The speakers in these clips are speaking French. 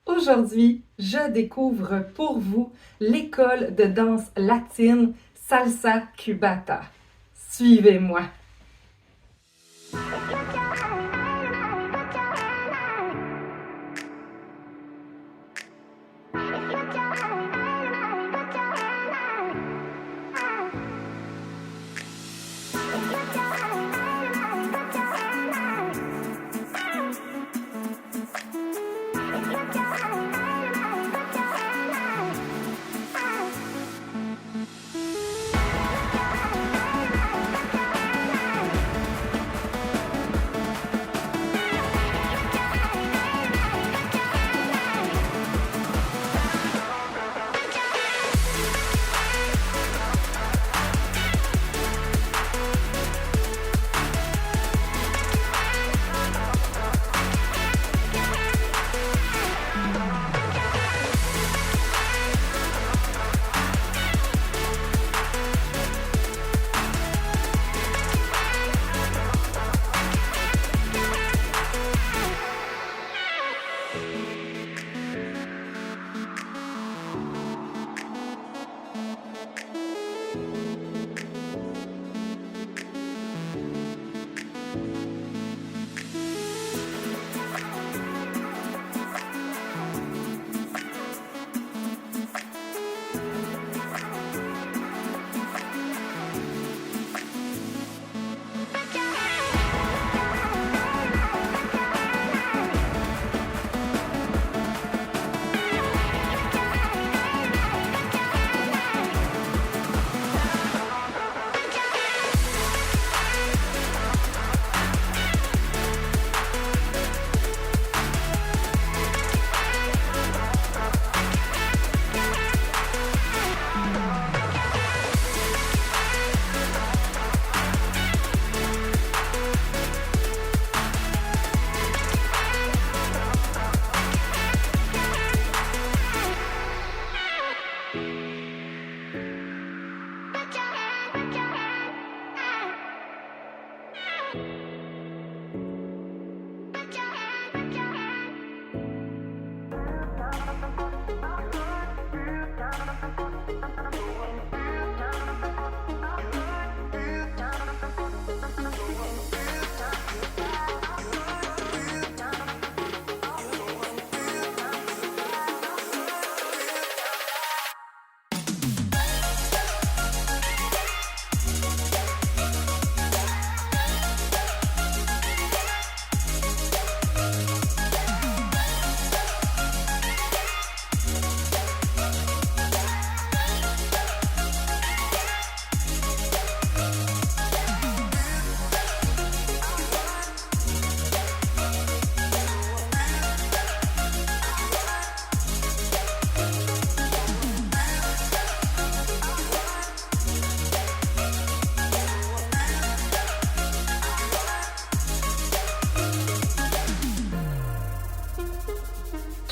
Aujourd'hui, je découvre pour vous l'école de danse latine Salsa Cubata. Suivez-moi.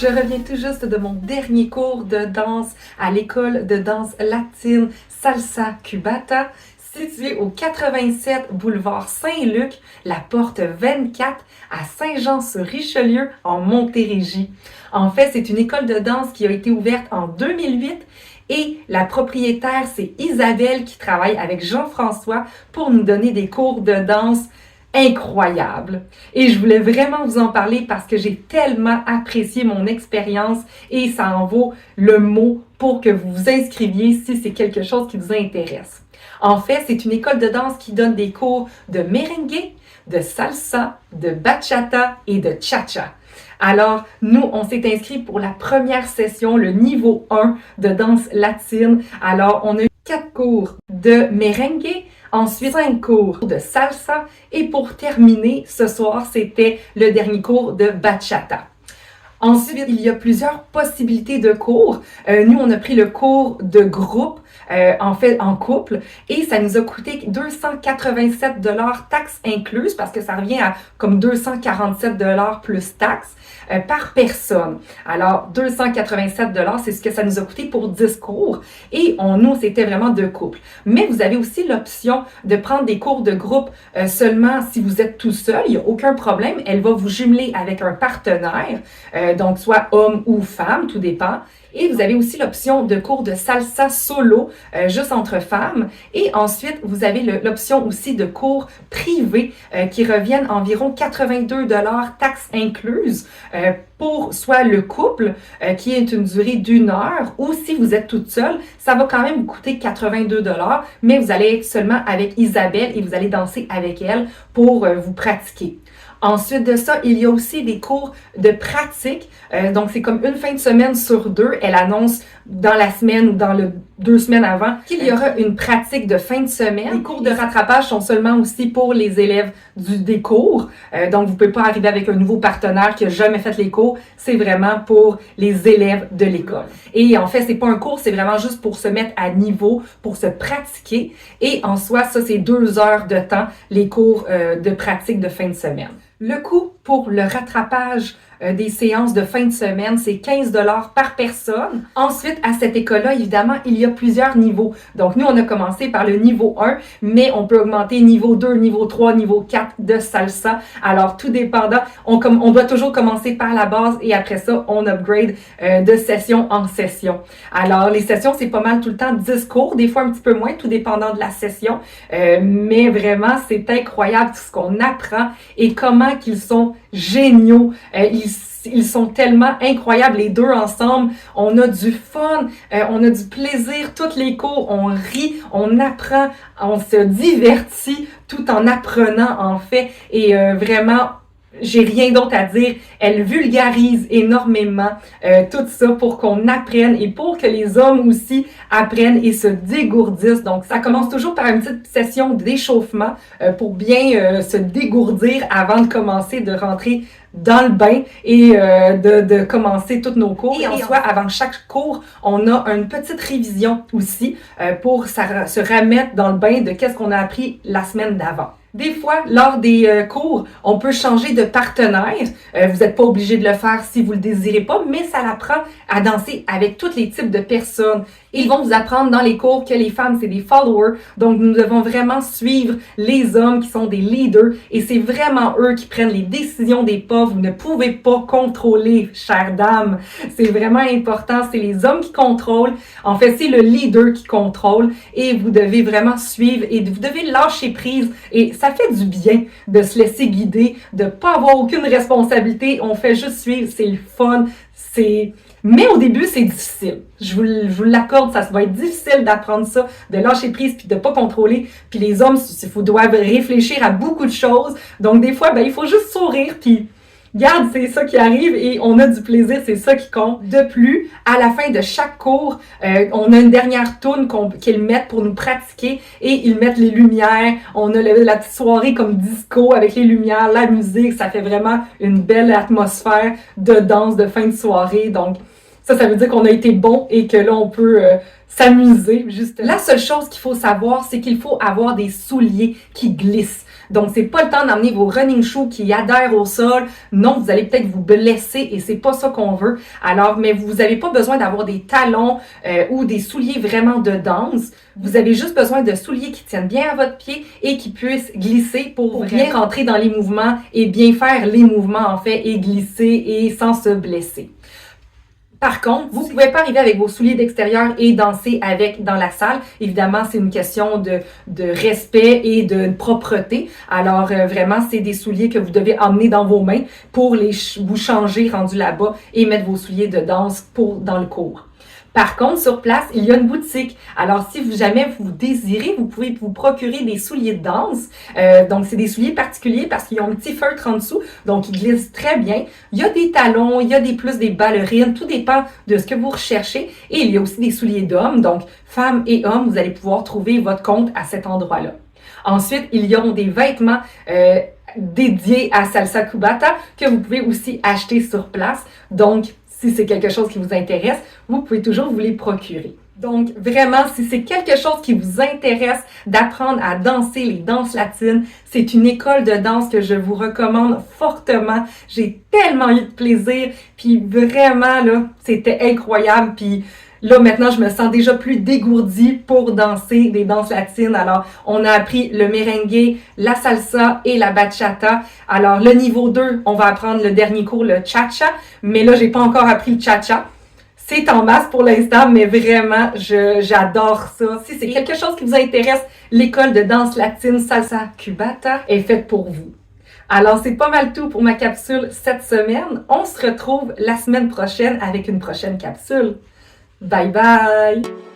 Je reviens tout juste de mon dernier cours de danse à l'école de danse latine Salsa Cubata, située au 87 boulevard Saint-Luc, la porte 24 à Saint-Jean-sur-Richelieu en Montérégie. En fait, c'est une école de danse qui a été ouverte en 2008 et la propriétaire, c'est Isabelle qui travaille avec Jean-François pour nous donner des cours de danse incroyable. Et je voulais vraiment vous en parler parce que j'ai tellement apprécié mon expérience et ça en vaut le mot pour que vous vous inscriviez si c'est quelque chose qui vous intéresse. En fait, c'est une école de danse qui donne des cours de merengue, de salsa, de bachata et de cha-cha. Alors, nous, on s'est inscrits pour la première session, le niveau 1 de danse latine. Alors, on a eu 4 cours de merengue, ensuite 5 cours de salsa et pour terminer, ce soir, c'était le dernier cours de bachata. Ensuite, il y a plusieurs possibilités de cours. Nous, on a pris le cours de groupe, en fait, en couple, et ça nous a coûté 287 $ taxes incluses, parce que ça revient à comme 247 $ plus taxes par personne. Alors, 287 $, c'est ce que ça nous a coûté pour 10 cours, et nous, c'était vraiment 2 couples. Mais vous avez aussi l'option de prendre des cours de groupe seulement si vous êtes tout seul, il n'y a aucun problème. Elle va vous jumeler avec un partenaire donc soit homme ou femme, tout dépend. Et vous avez aussi l'option de cours de salsa solo, juste entre femmes. Et ensuite, vous avez l'option aussi de cours privés qui reviennent environ 82 $, taxes incluses, pour soit le couple, qui est une durée d'1 heure, ou si vous êtes toute seule, ça va quand même vous coûter 82 $, mais vous allez être seulement avec Isabelle et vous allez danser avec elle pour vous pratiquer. Ensuite de ça, il y a aussi des cours de pratique. Donc, c'est comme une fin de semaine sur 2. Elle annonce dans la semaine ou dans le 2 semaines avant qu'il y aura une pratique de fin de semaine. Les cours de rattrapage sont seulement aussi pour les élèves des cours. Donc, vous ne pouvez pas arriver avec un nouveau partenaire qui n'a jamais fait les cours. C'est vraiment pour les élèves de l'école. Et en fait, c'est pas un cours, c'est vraiment juste pour se mettre à niveau, pour se pratiquer. Et en soi, ça, c'est 2 heures de temps, les cours de pratique de fin de semaine. Le coût pour le rattrapage des séances de fin de semaine, c'est 15 $ par personne. Ensuite, à cette école-là, évidemment, il y a plusieurs niveaux. Donc, nous, on a commencé par le niveau 1, mais on peut augmenter niveau 2, niveau 3, niveau 4 de salsa. Alors, tout dépendant, on doit toujours commencer par la base et après ça, on upgrade de session en session. Alors, les sessions, c'est pas mal tout le temps 10 cours, des fois un petit peu moins, tout dépendant de la session. Mais vraiment, c'est incroyable tout ce qu'on apprend et comment qu'ils sont géniaux. Ils sont tellement incroyables, les deux ensemble. On a du fun, on a du plaisir, toutes les cours, on rit, on apprend, on se divertit tout en apprenant en fait. Et vraiment, j'ai rien d'autre à dire. Elle vulgarise énormément tout ça pour qu'on apprenne et pour que les hommes aussi apprennent et se dégourdissent. Donc, ça commence toujours par une petite session d'échauffement pour bien se dégourdir avant de commencer, de rentrer dans le bain et de commencer tous nos cours. Et en soi, avant chaque cours, on a une petite révision aussi pour se remettre dans le bain de qu'est-ce qu'on a appris la semaine d'avant. Des fois, lors des cours, on peut changer de partenaire. Vous n'êtes pas obligé de le faire si vous le désirez pas, mais ça l'apprend à danser avec tous les types de personnes. Ils vont vous apprendre dans les cours que les femmes, c'est des followers. Donc, nous devons vraiment suivre les hommes qui sont des leaders. Et c'est vraiment eux qui prennent les décisions des pas. Vous ne pouvez pas contrôler, chères dames. C'est vraiment important. C'est les hommes qui contrôlent. En fait, c'est le leader qui contrôle. Et vous devez vraiment suivre et vous devez lâcher prise. Et ça fait du bien de se laisser guider, de pas avoir aucune responsabilité. On fait juste suivre. C'est le fun. Mais au début, c'est difficile. Je vous l'accorde, ça va être difficile d'apprendre ça, de lâcher prise puis de pas contrôler. Puis les hommes, il doivent réfléchir à beaucoup de choses. Donc des fois, il faut juste sourire puis regarde, c'est ça qui arrive et on a du plaisir, c'est ça qui compte. De plus, à la fin de chaque cours, on a une dernière tourne qu'ils mettent pour nous pratiquer et ils mettent les lumières. On a la petite soirée comme disco avec les lumières, la musique. Ça fait vraiment une belle atmosphère de danse de fin de soirée. Donc, ça veut dire qu'on a été bon et que là, on peut s'amuser. Juste. La seule chose qu'il faut savoir, c'est qu'il faut avoir des souliers qui glissent. Donc, c'est pas le temps d'emmener vos running shoes qui adhèrent au sol. Non, vous allez peut-être vous blesser et c'est pas ça qu'on veut. Alors, mais vous avez pas besoin d'avoir des talons ou des souliers vraiment de danse. Vous avez juste besoin de souliers qui tiennent bien à votre pied et qui puissent glisser pour bien rentrer dans les mouvements et bien faire les mouvements, en fait, et glisser et sans se blesser. Par contre, vous ne pouvez pas arriver avec vos souliers d'extérieur et danser avec dans la salle. Évidemment, c'est une question de respect et de propreté. Alors, vraiment, c'est des souliers que vous devez emmener dans vos mains pour vous changer rendu là-bas et mettre vos souliers de danse dans le cours. Par contre, sur place, il y a une boutique. Alors, si jamais vous désirez, vous pouvez vous procurer des souliers de danse. Donc, c'est des souliers particuliers parce qu'ils ont un petit feutre en dessous. Donc, ils glissent très bien. Il y a des talons, il y a plus des ballerines. Tout dépend de ce que vous recherchez. Et il y a aussi des souliers d'hommes. Donc, femmes et hommes, vous allez pouvoir trouver votre compte à cet endroit-là. Ensuite, il y a des vêtements dédiés à Salsa Cubata que vous pouvez aussi acheter sur place. Donc, si c'est quelque chose qui vous intéresse, vous pouvez toujours vous les procurer. Donc, vraiment, si c'est quelque chose qui vous intéresse d'apprendre à danser les danses latines, c'est une école de danse que je vous recommande fortement. J'ai tellement eu de plaisir, puis vraiment, là, c'était incroyable, puis Là, maintenant, je me sens déjà plus dégourdie pour danser des danses latines. Alors, on a appris le merengue, la salsa et la bachata. Alors, le niveau 2, on va apprendre le dernier cours, le cha-cha. Mais là, j'ai pas encore appris le cha-cha. C'est en masse pour l'instant, mais vraiment, j'adore ça. Si c'est quelque chose qui vous intéresse, l'école de danse latine Salsa Cubata est faite pour vous. Alors, c'est pas mal tout pour ma capsule cette semaine. On se retrouve la semaine prochaine avec une prochaine capsule. Bye bye!